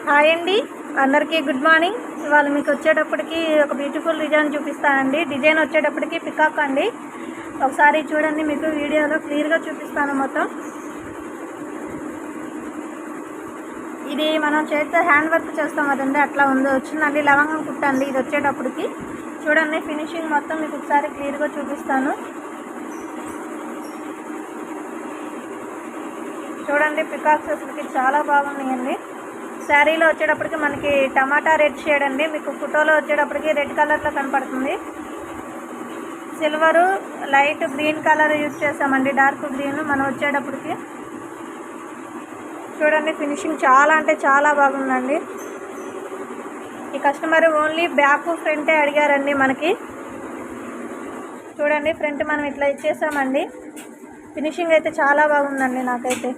Hi అండి, అందరికీ good morning. ఇవాళ మీకు వచ్చేటప్పటికి ఒక బ్యూటిఫుల్ డిజైన్ చూపిస్తానండి. డిజైన్ వచ్చేటప్పటికి పికాక్ అండి. ఒకసారి చూడండి, మీకు వీడియోలో క్లియర్గా చూపిస్తాను మొత్తం. ఇది మనం చేస్తే హ్యాండ్ వర్క్ చేస్తాం కదండి, అట్లా వచ్చిందండి. లవంగం కుట్టండి ఇది వచ్చేటప్పటికి. చూడండి ఫినిషింగ్ మొత్తం మీకు ఒకసారి క్లియర్గా చూపిస్తాను. చూడండి పికాక్స్ అసలుకి చాలా బాగున్నాయండి. శారీలో వచ్చేటప్పటికి మనకి టమాటా రెడ్ షేడ్ అండి. మీకు ఫోటోలో వచ్చేటప్పటికి రెడ్ కలర్లో కనపడుతుంది. Silver light green colour use చేసామండి, డార్క్ గ్రీన్. మనం వచ్చేటప్పటికి చూడండి ఫినిషింగ్ చాలా అంటే చాలా బాగుందండి. ఈ కస్టమర్ ఓన్లీ బ్యాక్ ఫ్రంటే అడిగారండి మనకి. చూడండి ఫ్రంట్ మనం ఇట్లా ఇచ్చేసామండి. ఫినిషింగ్ అయితే చాలా బాగుందండి నాకైతే.